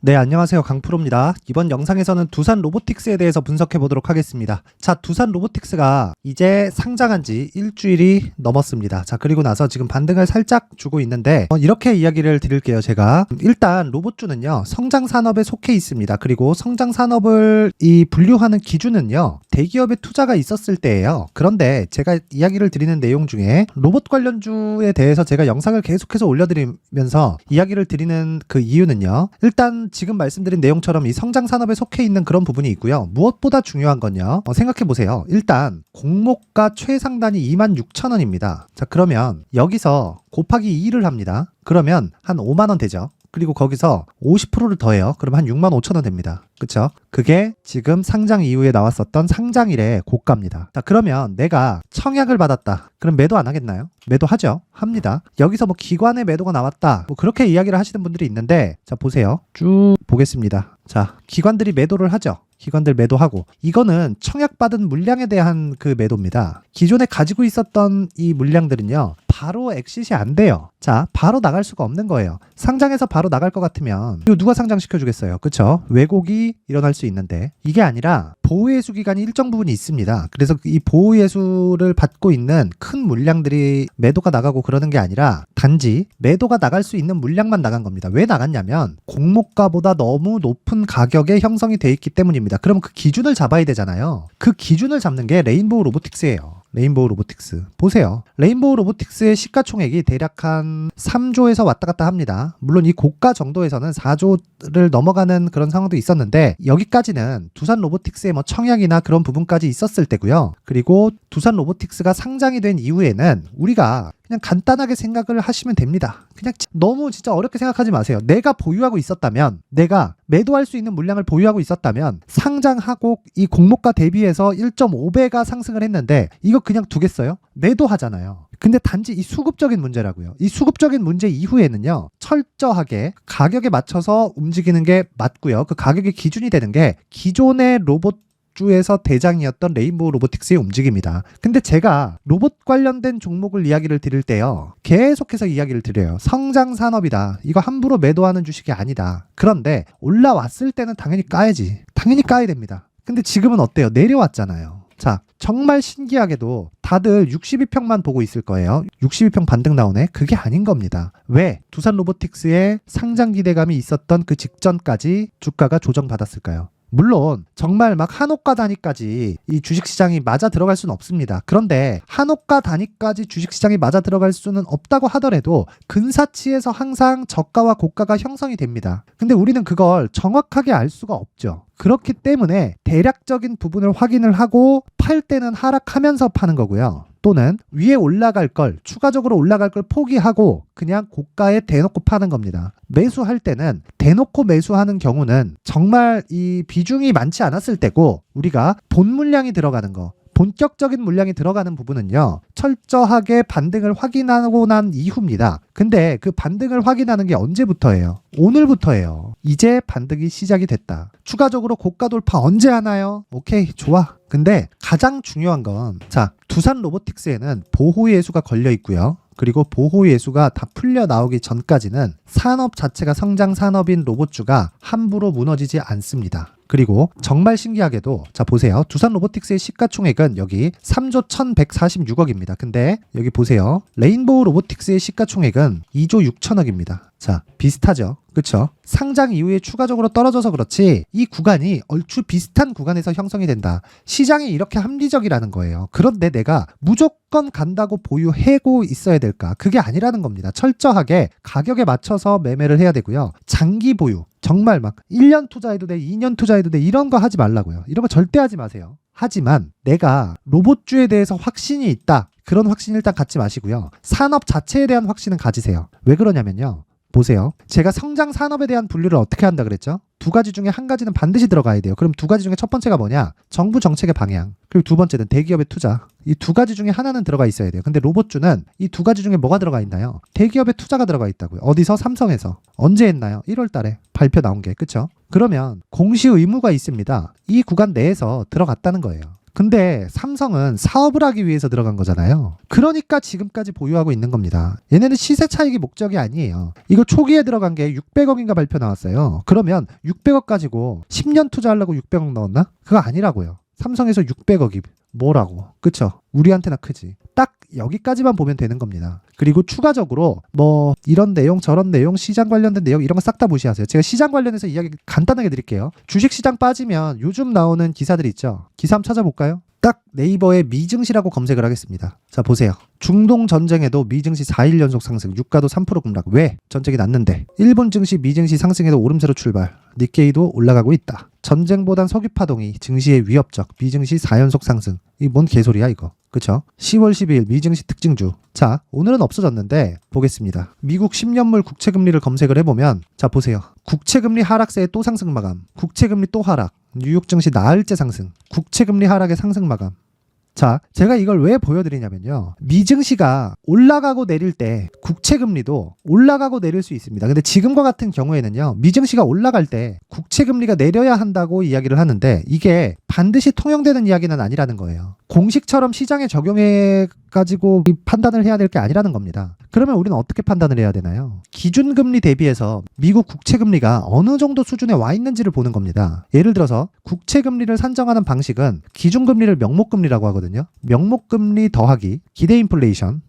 네, 안녕하세요. 강프로입니다. 이번 영상에서는 두산 로보틱스에 대해서 분석해 보도록 하겠습니다. 자, 두산 로보틱스가 이제 상장한 지 일주일이 넘었습니다. 자, 그리고 나서 지금 반등을 살짝 주고 있는데 이렇게 이야기를 드릴게요. 제가 일단 로봇주는요, 성장 산업에 속해 있습니다. 그리고 성장 산업을 분류하는 기준은요, 대기업의 투자가 있었을 때예요. 그런데 제가 이야기를 드리는 내용 중에 로봇 관련주에 대해서 제가 영상을 계속해서 올려드리면서 이야기를 드리는 그 이유는요, 일단 지금 말씀드린 내용처럼 이 성장 산업에 속해 있는 그런 부분이 있고요. 무엇보다 중요한 건요, 생각해 보세요. 일단 공모가 최상단이 26,000원입니다. 자, 그러면 여기서 곱하기 2를 합니다. 그러면 한 5만원 되죠. 그리고 거기서 50%를 더해요. 그러면 한 65,000원 됩니다. 그쵸? 그게 지금 상장 이후에 나왔었던 상장일의 고가입니다. 자, 그러면 내가 청약을 받았다. 그럼 매도 안 하겠나요? 매도하죠. 합니다. 여기서 뭐 기관의 매도가 나왔다, 뭐 그렇게 이야기를 하시는 분들이 있는데, 자, 보세요. 쭉 보겠습니다. 자, 기관들이 매도를 하죠. 기관들 매도하고, 이거는 청약받은 물량에 대한 그 매도입니다. 기존에 가지고 있었던 이 물량들은요, 바로 엑시시 안 돼요. 자, 바로 나갈 수가 없는 거예요. 상장해서 바로 나갈 것 같으면 이거 누가 상장시켜 주겠어요? 그쵸? 왜곡이 일어날 수 있는데, 이게 아니라 보호예수 기간이 일정 부분이 있습니다. 그래서 이 보호예수를 받고 있는 큰 물량들이 매도가 나가고 그러는 게 아니라 단지 매도가 나갈 수 있는 물량만 나간 겁니다. 왜 나갔냐면 공모가보다 너무 높은 가격에 형성이 돼 있기 때문입니다. 그럼 그 기준을 잡아야 되잖아요. 그 기준을 잡는 게 레인보우 로보틱스예요. 레인보우 로보틱스 보세요. 레인보우 로보틱스의 시가총액이 대략 한 3조에서 왔다 갔다 합니다. 물론 이 고가 정도에서는 4조를 넘어가는 그런 상황도 있었는데, 여기까지는 두산 로보틱스의 뭐 청약이나 그런 부분까지 있었을 때고요. 그리고 두산 로보틱스가 상장이 된 이후에는 우리가 그냥 간단하게 생각을 하시면 됩니다. 그냥 너무 진짜 어렵게 생각하지 마세요. 내가 보유하고 있었다면, 내가 매도할 수 있는 물량을 보유하고 있었다면, 상장하고 이 공모가 대비해서 1.5배가 상승을 했는데 이거 그냥 두겠어요? 매도하잖아요. 근데 단지 이 수급적인 문제라고요. 이 수급적인 문제 이후에는요, 철저하게 가격에 맞춰서 움직이는 게 맞고요. 그 가격의 기준이 되는 게 기존의 로봇 주에서 대장이었던 레인보우 로보틱스의 움직임이다. 근데 제가 로봇 관련된 종목을 이야기를 드릴 때요, 계속해서 이야기를 드려요. 성장 산업이다. 이거 함부로 매도하는 주식이 아니다. 그런데 올라왔을 때는 당연히 까야지. 당연히 까야 됩니다. 근데 지금은 어때요? 내려왔잖아요. 자, 정말 신기하게도 다들 62평만 보고 있을 거예요. 62평 반등 나오네? 그게 아닌 겁니다. 왜? 두산 로보틱스의 상장 기대감이 있었던 그 직전까지 주가가 조정받았을까요? 물론 정말 막 한옥가 단위까지 이 주식시장이 맞아 들어갈 수는 없습니다. 그런데 한옥가 단위까지 주식시장이 맞아 들어갈 수는 없다고 하더라도 근사치에서 항상 저가와 고가가 형성이 됩니다. 근데 우리는 그걸 정확하게 알 수가 없죠. 그렇기 때문에 대략적인 부분을 확인을 하고 팔 때는 하락하면서 파는 거고요. 또는 위에 올라갈 걸, 추가적으로 올라갈 걸 포기하고 그냥 고가에 대놓고 파는 겁니다. 매수할 때는 대놓고 매수하는 경우는 정말 이 비중이 많지 않았을 때고, 우리가 본 물량이 들어가는 거, 본격적인 물량이 들어가는 부분은요, 철저하게 반등을 확인하고 난 이후입니다. 근데 그 반등을 확인하는 게 언제부터예요? 오늘부터예요. 이제 반등이 시작이 됐다. 추가적으로 고가 돌파 언제 하나요? 오케이, 좋아. 근데 가장 중요한 건, 자, 두산 로보틱스에는 보호예수가 걸려 있고요. 그리고 보호예수가 다 풀려 나오기 전까지는 산업 자체가 성장 산업인 로봇주가 함부로 무너지지 않습니다. 그리고 정말 신기하게도, 자, 보세요. 두산 로보틱스의 시가총액은 여기 3조 1146억입니다. 근데 여기 보세요. 레인보우 로보틱스의 시가총액은 2조 6천억입니다. 자, 비슷하죠? 그쵸? 상장 이후에 추가적으로 떨어져서 그렇지 이 구간이 얼추 비슷한 구간에서 형성이 된다. 시장이 이렇게 합리적이라는 거예요. 그런데 내가 무조건 간다고 보유하고 있어야 될까? 그게 아니라는 겁니다. 철저하게 가격에 맞춰서 매매를 해야 되고요. 장기 보유, 정말 막 1년 투자해도 돼, 2년 투자해도 돼, 이런 거 하지 말라고요. 이런 거 절대 하지 마세요. 하지만 내가 로봇주에 대해서 확신이 있다. 그런 확신 일단 갖지 마시고요. 산업 자체에 대한 확신은 가지세요. 왜 그러냐면요, 보세요. 제가 성장 산업에 대한 분류를 어떻게 한다 그랬죠? 두 가지 중에 한 가지는 반드시 들어가야 돼요. 그럼 두 가지 중에 첫 번째가 뭐냐? 정부 정책의 방향. 그리고 두 번째는 대기업의 투자. 이 두 가지 중에 하나는 들어가 있어야 돼요. 근데 로봇주는 이 두 가지 중에 뭐가 들어가 있나요? 대기업의 투자가 들어가 있다고요. 어디서? 삼성에서. 언제 했나요? 1월 달에 발표 나온 게. 그쵸? 그러면 공시 의무가 있습니다. 이 구간 내에서 들어갔다는 거예요. 근데 삼성은 사업을 하기 위해서 들어간 거잖아요. 그러니까 지금까지 보유하고 있는 겁니다. 얘네는 시세 차익이 목적이 아니에요. 이거 초기에 들어간 게 600억인가 발표 나왔어요. 그러면 600억 가지고 10년 투자하려고 600억 넣었나? 그거 아니라고요. 삼성에서 600억이 뭐라고? 그쵸? 우리한테나 크지. 딱 여기까지만 보면 되는 겁니다. 그리고 추가적으로 뭐 이런 내용 저런 내용 시장 관련된 내용 이런 거 싹 다 무시하세요. 제가 시장 관련해서 이야기 간단하게 드릴게요. 주식시장 빠지면 요즘 나오는 기사들 있죠. 기사 한번 찾아볼까요? 딱 네이버에 미증시라고 검색을 하겠습니다. 자 보세요. 중동 전쟁에도 미증시 4일 연속 상승, 유가도 3% 급락. 왜? 전쟁이 났는데. 일본 증시 미증시 상승에도 오름세로 출발. 니케이도 올라가고 있다. 전쟁보단 석유 파동이 증시에 위협적. 미증시 4연속 상승. 이 뭔 개소리야 이거. 그쵸? 10월 12일 미증시 특징주. 자 오늘은 없어졌는데 보겠습니다. 미국 10년물 국채금리를 검색을 해보면 자 보세요. 국채금리 하락세의 또 상승 마감. 국채금리 또 하락. 뉴욕 증시 나흘째 상승. 국채금리 하락의 상승 마감. 자, 제가 이걸 왜 보여드리냐면요. 미증시가 올라가고 내릴 때 국채금리도 올라가고 내릴 수 있습니다. 근데 지금과 같은 경우에는요. 미증시가 올라갈 때 국채금리가 내려야 한다고 이야기를 하는데 이게 반드시 통용되는 이야기는 아니라는 거예요. 공식처럼 시장에 적용해 가지고 판단을 해야 될 게 아니라는 겁니다. 그러면 우리는 어떻게 판단을 해야 되나요? 기준금리 대비해서 미국 국채금리가 어느 정도 수준에 와 있는지를 보는 겁니다. 예를 들어서 국채금리를 산정하는 방식은 기준금리를 명목금리라고 하거든요. 명목금리 더하기 기대인플레이션은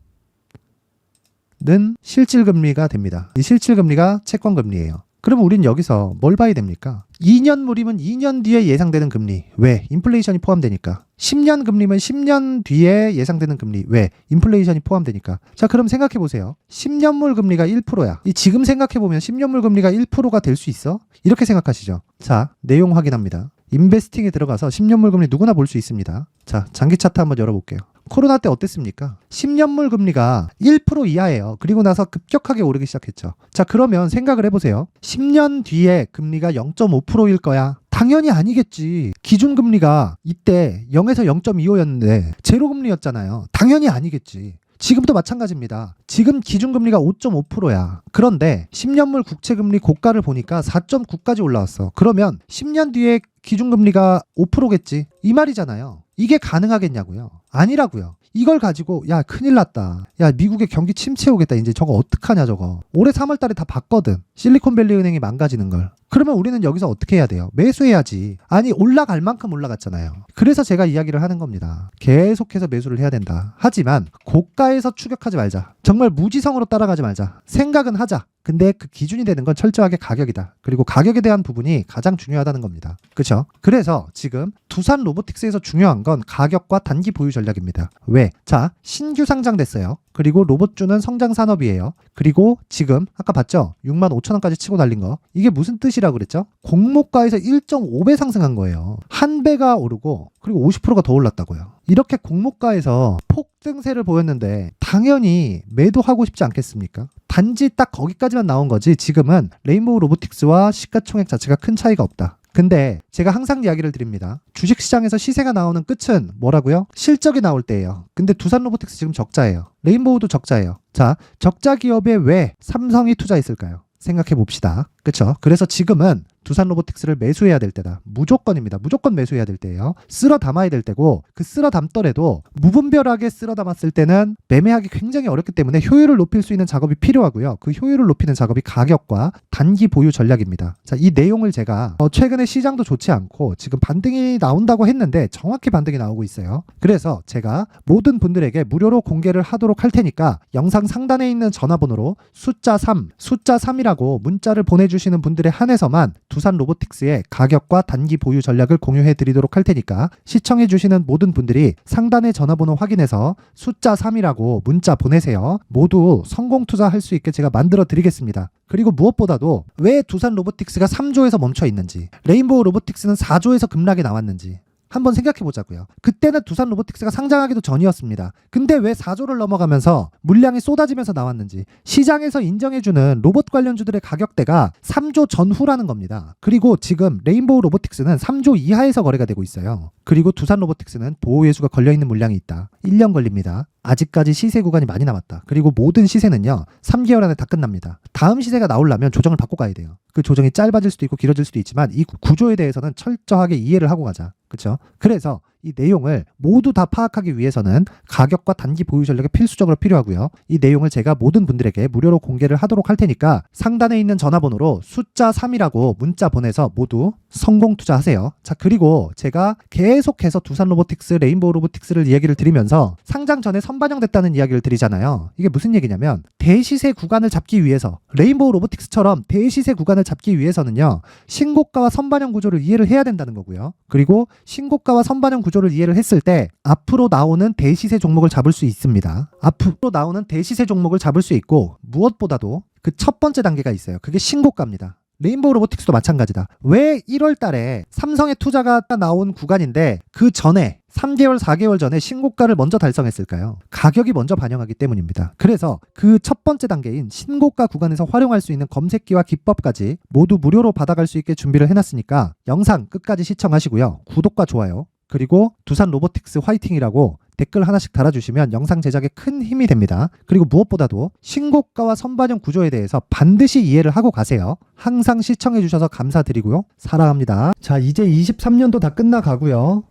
실질금리가 됩니다. 이 실질금리가 채권금리예요. 그럼 우린 여기서 뭘 봐야 됩니까? 2년물이면 2년 뒤에 예상되는 금리. 왜? 인플레이션이 포함되니까. 10년 금리면 10년 뒤에 예상되는 금리. 왜? 인플레이션이 포함되니까. 자, 그럼 생각해보세요. 10년물 금리가 1%야. 지금 생각해보면 10년물 금리가 1%가 될 수 있어? 이렇게 생각하시죠. 자, 내용 확인합니다. 인베스팅에 들어가서 10년물 금리 누구나 볼 수 있습니다. 자, 장기 차트 한번 열어볼게요. 코로나 때 어땠습니까? 10년물 금리가 1% 이하예요. 그리고 나서 급격하게 오르기 시작했죠. 자, 그러면 생각을 해보세요. 10년 뒤에 금리가 0.5%일 거야. 당연히 아니겠지. 기준금리가 이때 0에서 0.25였는데 제로금리였잖아요. 당연히 아니겠지. 지금도 마찬가지입니다. 지금 기준금리가 5.5%야. 그런데 10년물 국채금리 고가를 보니까 4.9까지 올라왔어. 그러면 10년 뒤에 기준금리가 5%겠지. 이 말이잖아요. 이게 가능하겠냐고요? 아니라고요. 이걸 가지고 야 큰일 났다. 야 미국의 경기 침체 오겠다. 이제 저거 어떡하냐 저거. 올해 3월 달에 다 봤거든. 실리콘밸리 은행이 망가지는 걸. 그러면 우리는 여기서 어떻게 해야 돼요? 매수해야지. 아니 올라갈 만큼 올라갔잖아요. 그래서 제가 이야기를 하는 겁니다. 계속해서 매수를 해야 된다. 하지만 고가에서 추격하지 말자. 정말 무지성으로 따라가지 말자. 생각은 하자. 근데 그 기준이 되는 건 철저하게 가격이다. 그리고 가격에 대한 부분이 가장 중요하다는 겁니다. 그렇죠? 그래서 지금 두산 로보틱스에서 중요한 건 가격과 단기 보유 전략입니다. 왜? 자, 신규 상장됐어요. 그리고 로봇주는 성장 산업이에요. 그리고 지금 아까 봤죠? 65,000원까지 치고 날린 거. 이게 무슨 뜻이라고 그랬죠? 공모가에서 1.5배 상승한 거예요. 한 배가 오르고 그리고 50%가 더 올랐다고요. 이렇게 공모가에서 폭등세를 보였는데 당연히 매도하고 싶지 않겠습니까? 단지 딱 거기까지만 나온 거지 지금은 레인보우 로보틱스와 시가총액 자체가 큰 차이가 없다. 근데 제가 항상 이야기를 드립니다. 주식시장에서 시세가 나오는 끝은 뭐라고요? 실적이 나올 때예요. 근데 두산 로보틱스 지금 적자예요. 레인보우도 적자예요. 자, 적자 기업에 왜 삼성이 투자했을까요? 생각해 봅시다. 그쵸? 그래서 지금은 두산 로보틱스를 매수해야 될 때다. 무조건입니다. 무조건 매수해야 될 때예요. 쓸어 담아야 될 때고 그 쓸어 담더라도 무분별하게 쓸어 담았을 때는 매매하기 굉장히 어렵기 때문에 효율을 높일 수 있는 작업이 필요하고요. 그 효율을 높이는 작업이 가격과 단기 보유 전략입니다. 자, 이 내용을 제가 최근에 시장도 좋지 않고 지금 반등이 나온다고 했는데 정확히 반등이 나오고 있어요. 그래서 제가 모든 분들에게 무료로 공개를 하도록 할 테니까 영상 상단에 있는 전화번호로 숫자 3이라고 문자를 보내주시는 분들에 한해서만 두산 로보틱스의 가격과 단기 보유 전략을 공유해 드리도록 할 테니까 시청해 주시는 모든 분들이 상단의 전화번호 확인해서 숫자 3이라고 문자 보내세요. 모두 성공 투자할 수 있게 제가 만들어 드리겠습니다. 그리고 무엇보다도 왜 두산 로보틱스가 3조에서 멈춰 있는지, 레인보우 로보틱스는 4조에서 급락이 나왔는지 한번 생각해 보자고요. 그때는 두산 로보틱스가 상장하기도 전이었습니다. 근데 왜 4조를 넘어가면서 물량이 쏟아지면서 나왔는지, 시장에서 인정해주는 로봇 관련주들의 가격대가 3조 전후라는 겁니다. 그리고 지금 레인보우 로보틱스는 3조 이하에서 거래가 되고 있어요. 그리고 두산 로보틱스는 보호예수가 걸려있는 물량이 있다. 1년 걸립니다. 아직까지 시세 구간이 많이 남았다. 그리고 모든 시세는요 3개월 안에 다 끝납니다. 다음 시세가 나오려면 조정을 받고 가야 돼요. 그 조정이 짧아질 수도 있고 길어질 수도 있지만 이 구조에 대해서는 철저하게 이해를 하고 가자. 그렇죠? 그래서 이 내용을 모두 다 파악하기 위해서는 가격과 단기 보유 전략이 필수적으로 필요하고요. 이 내용을 제가 모든 분들에게 무료로 공개를 하도록 할 테니까 상단에 있는 전화번호로 숫자 3이라고 문자 보내서 모두 성공 투자하세요. 자, 그리고 제가 계속해서 두산 로보틱스, 레인보우 로보틱스를 이야기를 드리면서 상장 전에 선반영됐다는 이야기를 드리잖아요. 이게 무슨 얘기냐면 대시세 구간을 잡기 위해서 레인보우 로보틱스처럼 대시세 구간을 잡기 위해서는요, 신고가와 선반영 구조를 이해를 해야 된다는 거고요. 그리고 신고가와 선반영 구조를 이해를 했을 때 앞으로 나오는 대시세 종목을 잡을 수 있습니다. 앞으로 나오는 대시세 종목을 잡을 수 있고, 무엇보다도 그 첫 번째 단계가 있어요. 그게 신고가입니다. 레인보우 로보틱스도 마찬가지다. 왜 1월 달에 삼성의 투자가 나온 구간인데 그 전에 3개월, 4개월 전에 신고가를 먼저 달성했을까요? 가격이 먼저 반영하기 때문입니다. 그래서 그 첫 번째 단계인 신고가 구간에서 활용할 수 있는 검색기와 기법까지 모두 무료로 받아갈 수 있게 준비를 해놨으니까 영상 끝까지 시청하시고요. 구독과 좋아요, 그리고 두산 로보틱스 화이팅이라고 댓글 하나씩 달아주시면 영상 제작에 큰 힘이 됩니다. 그리고 무엇보다도 신고가와 선반영 구조에 대해서 반드시 이해를 하고 가세요. 항상 시청해주셔서 감사드리고요. 사랑합니다. 자, 이제 23년도 다 끝나가고요.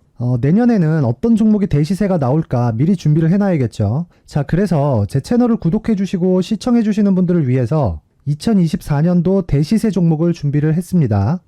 내년에는 어떤 종목이 대시세가 나올까 미리 준비를 해놔야겠죠. 자, 그래서 제 채널을 구독해주시고 시청해주시는 분들을 위해서 2024년도 대시세 종목을 준비를 했습니다.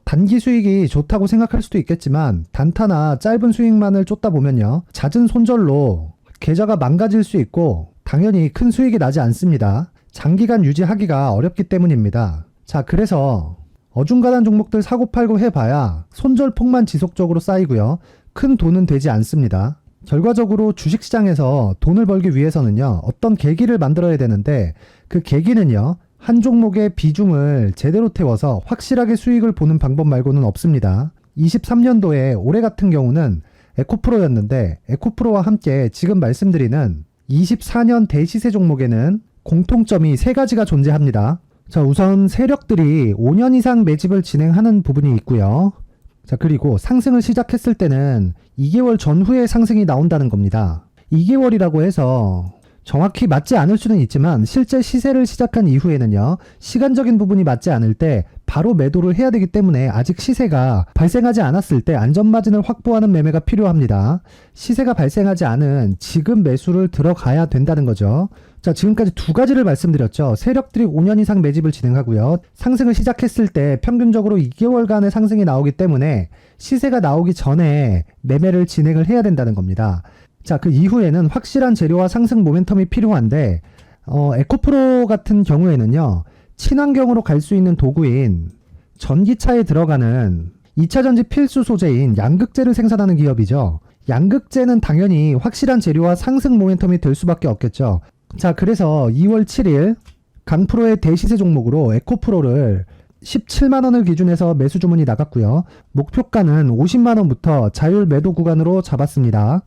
단기 수익이 좋다고 생각할 수도 있겠지만 단타나 짧은 수익만을 쫓다 보면요, 잦은 손절로 계좌가 망가질 수 있고 당연히 큰 수익이 나지 않습니다. 장기간 유지하기가 어렵기 때문입니다. 자, 그래서 어중간한 종목들 사고팔고 해봐야 손절폭만 지속적으로 쌓이고요, 큰 돈은 되지 않습니다. 결과적으로 주식시장에서 돈을 벌기 위해서는요, 어떤 계기를 만들어야 되는데 그 계기는요, 한 종목의 비중을 제대로 태워서 확실하게 수익을 보는 방법 말고는 없습니다. 23년도에 올해 같은 경우는 에코프로였는데, 에코프로와 함께 지금 말씀드리는 24년 대시세 종목에는 공통점이 3가지가 존재합니다. 자, 우선 세력들이 5년 이상 매집을 진행하는 부분이 있고요. 자, 그리고 상승을 시작했을 때는 2개월 전후에 상승이 나온다는 겁니다. 2개월이라고 해서 정확히 맞지 않을 수는 있지만 실제 시세를 시작한 이후에는요, 시간적인 부분이 맞지 않을 때 바로 매도를 해야 되기 때문에 아직 시세가 발생하지 않았을 때 안전마진을 확보하는 매매가 필요합니다. 시세가 발생하지 않은 지금 매수를 들어가야 된다는 거죠. 자, 지금까지 2가지를 말씀드렸죠. 세력들이 5년 이상 매집을 진행하고요, 상승을 시작했을 때 평균적으로 2개월간의 상승이 나오기 때문에 시세가 나오기 전에 매매를 진행을 해야 된다는 겁니다. 자, 그 이후에는 확실한 재료와 상승 모멘텀이 필요한데, 에코프로 같은 경우에는요, 친환경으로 갈 수 있는 도구인 전기차에 들어가는 2차전지 필수 소재인 양극재를 생산하는 기업이죠. 양극재는 당연히 확실한 재료와 상승 모멘텀이 될 수밖에 없겠죠. 자, 그래서 2월 7일 강프로의 대시세 종목으로 에코프로를 17만원을 기준해서 매수 주문이 나갔고요. 목표가는 50만원부터 자율 매도 구간으로 잡았습니다.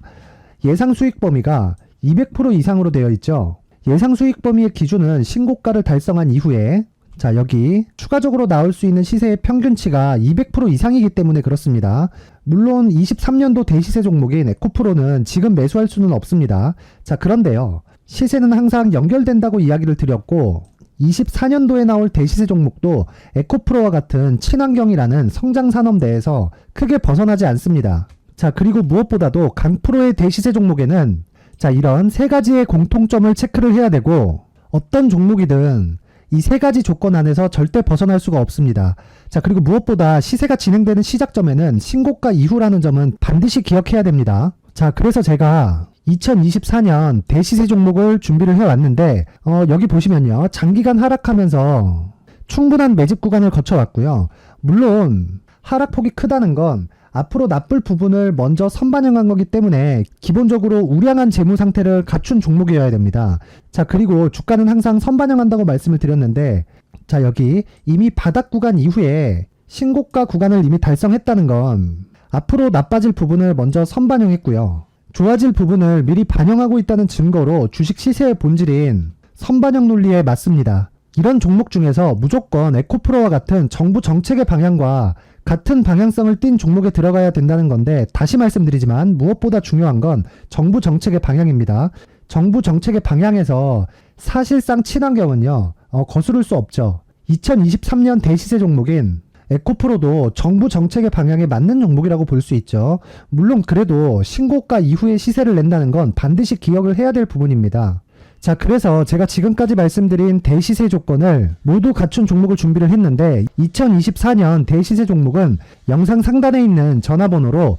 예상 수익 범위가 200% 이상으로 되어 있죠. 예상 수익 범위의 기준은 신고가를 달성한 이후에, 자, 여기 추가적으로 나올 수 있는 시세의 평균치가 200% 이상이기 때문에 그렇습니다. 물론 23년도 대시세 종목인 에코프로는 지금 매수할 수는 없습니다. 자, 그런데요, 시세는 항상 연결된다고 이야기를 드렸고, 24년도에 나올 대시세 종목도 에코프로와 같은 친환경이라는 성장산업 내에서 크게 벗어나지 않습니다. 자, 그리고 무엇보다도 강프로의 대시세 종목에는 자, 이런 3가지의 공통점을 체크를 해야 되고, 어떤 종목이든 이 3가지 조건 안에서 절대 벗어날 수가 없습니다. 자, 그리고 무엇보다 시세가 진행되는 시작점에는 신고가 이후라는 점은 반드시 기억해야 됩니다. 자, 그래서 제가 2024년 대시세 종목을 준비를 해왔는데, 여기 보시면요, 장기간 하락하면서 충분한 매집 구간을 거쳐왔고요. 물론 하락폭이 크다는 건 앞으로 나쁠 부분을 먼저 선반영한 거기 때문에 기본적으로 우량한 재무 상태를 갖춘 종목이어야 됩니다. 자, 그리고 주가는 항상 선반영한다고 말씀을 드렸는데, 자, 여기 이미 바닥 구간 이후에 신고가 구간을 이미 달성했다는 건 앞으로 나빠질 부분을 먼저 선반영했고요, 좋아질 부분을 미리 반영하고 있다는 증거로 주식 시세의 본질인 선반영 논리에 맞습니다. 이런 종목 중에서 무조건 에코프로와 같은 정부 정책의 방향과 같은 방향성을 띈 종목에 들어가야 된다는 건데, 다시 말씀드리지만 무엇보다 중요한 건 정부 정책의 방향입니다. 정부 정책의 방향에서 사실상 친환경은요, 거스를 수 없죠. 2023년 대시세 종목인 에코프로도 정부 정책의 방향에 맞는 종목이라고 볼 수 있죠. 물론 그래도 신고가 이후에 시세를 낸다는 건 반드시 기억을 해야 될 부분입니다. 자, 그래서 제가 지금까지 말씀드린 대시세 조건을 모두 갖춘 종목을 준비를 했는데 2024년 대시세 종목은 영상 상단에 있는 전화번호로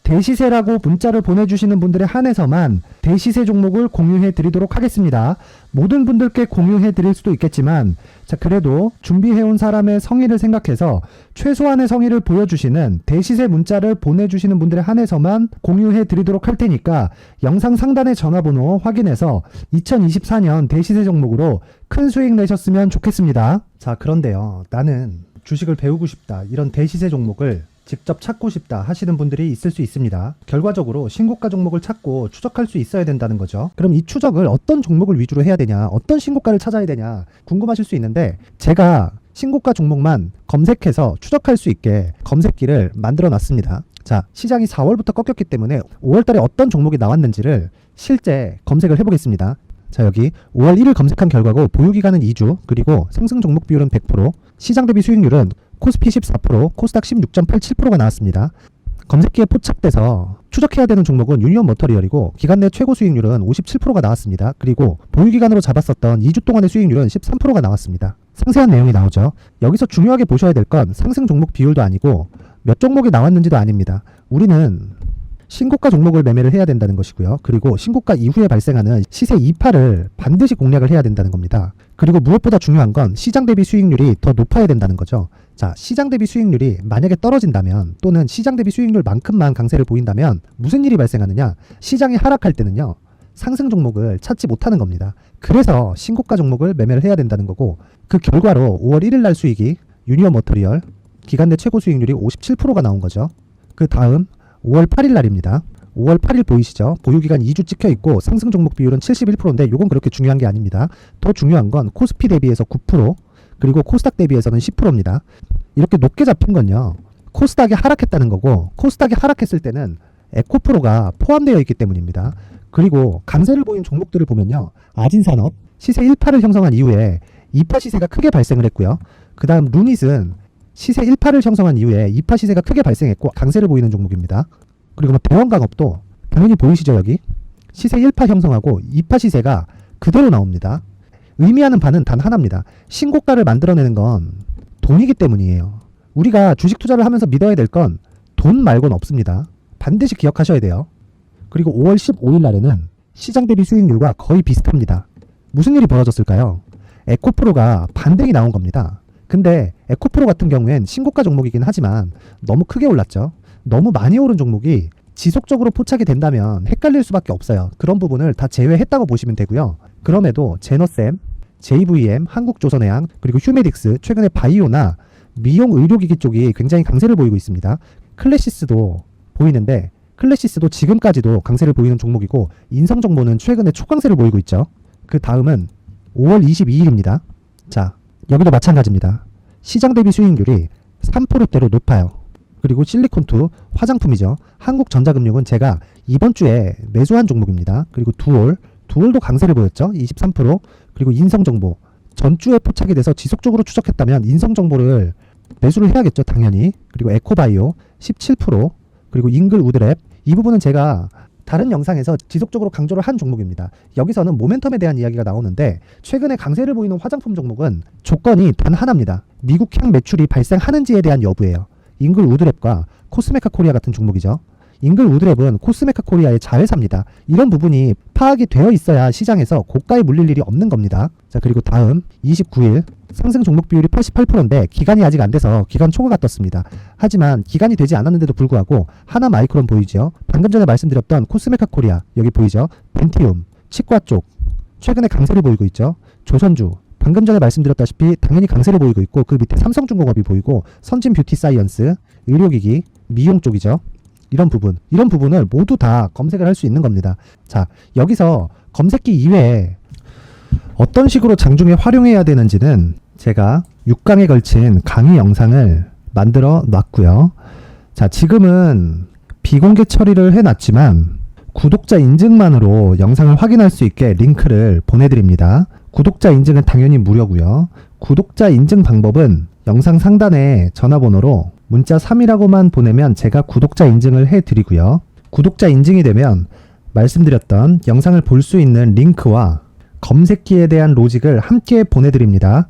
대시세라고 문자를 보내주시는 분들에 한해서만 대시세 종목을 공유해 드리도록 하겠습니다. 모든 분들께 공유해 드릴 수도 있겠지만, 자, 그래도 준비해온 사람의 성의를 생각해서 최소한의 성의를 보여주시는 대시세 문자를 보내주시는 분들에 한해서만 공유해 드리도록 할 테니까 영상 상단의 전화번호 확인해서 2024년 대시세 종목으로 큰 수익 내셨으면 좋겠습니다. 자, 그런데요, 나는 주식을 배우고 싶다, 이런 대시세 종목을 직접 찾고 싶다 하시는 분들이 있을 수 있습니다. 결과적으로 신고가 종목을 찾고 추적할 수 있어야 된다는 거죠. 그럼 이 추적을 어떤 종목을 위주로 해야 되냐, 어떤 신고가를 찾아야 되냐 궁금하실 수 있는데, 제가 신고가 종목만 검색해서 추적할 수 있게 검색기를 만들어 놨습니다. 자, 시장이 4월부터 꺾였기 때문에 5월달에 어떤 종목이 나왔는지를 실제 검색을 해보겠습니다. 자, 여기 5월 1일 검색한 결과고 보유기간은 2주, 그리고 상승 종목 비율은 100%, 시장 대비 수익률은 코스피 14%, 코스닥 16.87%가 나왔습니다. 검색기에 포착돼서 추적해야 되는 종목은 유니온 머터리얼이고 기간 내 최고 수익률은 57%가 나왔습니다. 그리고 보유기간으로 잡았었던 2주 동안의 수익률은 13%가 나왔습니다. 상세한 내용이 나오죠. 여기서 중요하게 보셔야 될 건 상승 종목 비율도 아니고 몇 종목이 나왔는지도 아닙니다. 우리는 신고가 종목을 매매를 해야 된다는 것이고요. 그리고 신고가 이후에 발생하는 시세 이파를 반드시 공략을 해야 된다는 겁니다. 그리고 무엇보다 중요한 건 시장 대비 수익률이 더 높아야 된다는 거죠. 자, 시장 대비 수익률이 만약에 떨어진다면, 또는 시장 대비 수익률만큼만 강세를 보인다면 무슨 일이 발생하느냐? 시장이 하락할 때는요, 상승 종목을 찾지 못하는 겁니다. 그래서 신고가 종목을 매매를 해야 된다는 거고, 그 결과로 5월 1일 날 수익이 유니온 머터리얼 기간 내 최고 수익률이 57%가 나온 거죠. 그 다음 5월 8일 날입니다. 5월 8일 보이시죠? 보유기간 2주 찍혀 있고 상승 종목 비율은 71%인데 이건 그렇게 중요한 게 아닙니다. 더 중요한 건 코스피 대비해서 9%, 그리고 코스닥 대비해서는 10%입니다. 이렇게 높게 잡힌 건요, 코스닥이 하락했다는 거고, 코스닥이 하락했을 때는 에코프로가 포함되어 있기 때문입니다. 그리고 강세를 보인 종목들을 보면요, 아진산업 시세 1파를 형성한 이후에 2파 시세가 크게 발생을 했고요. 그 다음 루닛은 시세 1파를 형성한 이후에 2파 시세가 크게 발생했고 강세를 보이는 종목입니다. 그리고 대원강업도 당연히 보이시죠? 여기 시세 1파 형성하고 2파 시세가 그대로 나옵니다. 의미하는 바는 단 하나입니다. 신고가를 만들어내는 건 돈이기 때문이에요. 우리가 주식 투자를 하면서 믿어야 될 건 돈 말고는 없습니다. 반드시 기억하셔야 돼요. 그리고 5월 15일 날에는 시장 대비 수익률과 거의 비슷합니다. 무슨 일이 벌어졌을까요? 에코프로가 반등이 나온 겁니다. 근데 에코프로 같은 경우엔 신고가 종목이긴 하지만 너무 크게 올랐죠. 너무 많이 오른 종목이 지속적으로 포착이 된다면 헷갈릴 수밖에 없어요. 그런 부분을 다 제외했다고 보시면 되고요. 그럼에도 제너셈, JVM, 한국조선해양, 그리고 휴메딕스, 최근에 바이오나 미용 의료기기 쪽이 굉장히 강세를 보이고 있습니다. 클래시스도 보이는데, 클래시스도 지금까지도 강세를 보이는 종목이고, 인성정보는 최근에 초강세를 보이고 있죠. 그 다음은 5월 22일입니다. 자, 여기도 마찬가지입니다. 시장 대비 수익률이 3%대로 높아요. 그리고 실리콘2 화장품이죠. 한국전자금융은 제가 이번 주에 매수한 종목입니다. 그리고 두올도 강세를 보였죠. 23%. 그리고 인성정보 전주에 포착이 돼서 지속적으로 추적했다면 인성정보를 매수를 해야겠죠. 당연히. 그리고 에코바이오 17%. 그리고 잉글 우드랩, 이 부분은 제가 다른 영상에서 지속적으로 강조를 한 종목입니다. 여기서는 모멘텀에 대한 이야기가 나오는데, 최근에 강세를 보이는 화장품 종목은 조건이 단 하나입니다. 미국향 매출이 발생하는지에 대한 여부예요. 잉글 우드랩과 코스메카 코리아 같은 종목이죠. 잉글 우드랩은 코스메카 코리아의 자회사입니다. 이런 부분이 파악이 되어 있어야 시장에서 고가에 물릴 일이 없는 겁니다. 자, 그리고 다음 29일 상승 종목 비율이 88%인데 기간이 아직 안 돼서 기간 초과가 떴습니다. 하지만 기간이 되지 않았는데도 불구하고 하나 마이크론 보이죠? 방금 전에 말씀드렸던 코스메카 코리아 여기 보이죠? 벤티움, 치과 쪽 최근에 강세를 보이고 있죠. 조선주 방금 전에 말씀드렸다시피 당연히 강세를 보이고 있고, 그 밑에 삼성중공업이 보이고, 선진 뷰티 사이언스, 의료기기, 미용 쪽이죠. 이런 부분을 모두 다 검색을 할 수 있는 겁니다. 자, 여기서 검색기 이외에 어떤 식으로 장중에 활용해야 되는지는 제가 6강에 걸친 강의 영상을 만들어 놨고요. 자, 지금은 비공개 처리를 해놨지만 구독자 인증만으로 영상을 확인할 수 있게 링크를 보내드립니다. 구독자 인증은 당연히 무료고요. 구독자 인증 방법은 영상 상단에 전화번호로 문자 3이라고만 보내면 제가 구독자 인증을 해드리고요. 구독자 인증이 되면 말씀드렸던 영상을 볼 수 있는 링크와 검색기에 대한 로직을 함께 보내드립니다.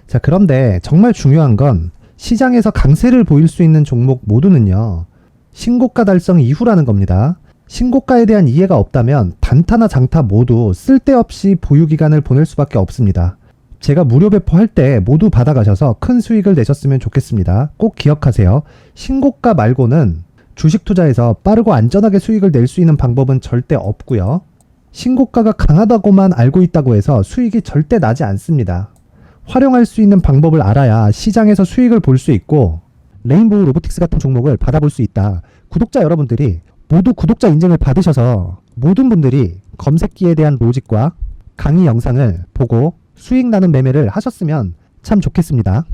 자, 그런데 정말 중요한 건 시장에서 강세를 보일 수 있는 종목 모두는요, 신고가 달성 이후라는 겁니다. 신고가에 대한 이해가 없다면 단타나 장타 모두 쓸데없이 보유기간을 보낼 수밖에 없습니다. 제가 무료 배포할 때 모두 받아가셔서 큰 수익을 내셨으면 좋겠습니다. 꼭 기억하세요. 신고가 말고는 주식 투자에서 빠르고 안전하게 수익을 낼 수 있는 방법은 절대 없고요. 신고가가 강하다고만 알고 있다고 해서 수익이 절대 나지 않습니다. 활용할 수 있는 방법을 알아야 시장에서 수익을 볼 수 있고 레인보우 로보틱스 같은 종목을 받아볼 수 있다. 구독자 여러분들이 모두 구독자 인증을 받으셔서 모든 분들이 검색기에 대한 로직과 강의 영상을 보고 수익 나는 매매를 하셨으면 참 좋겠습니다.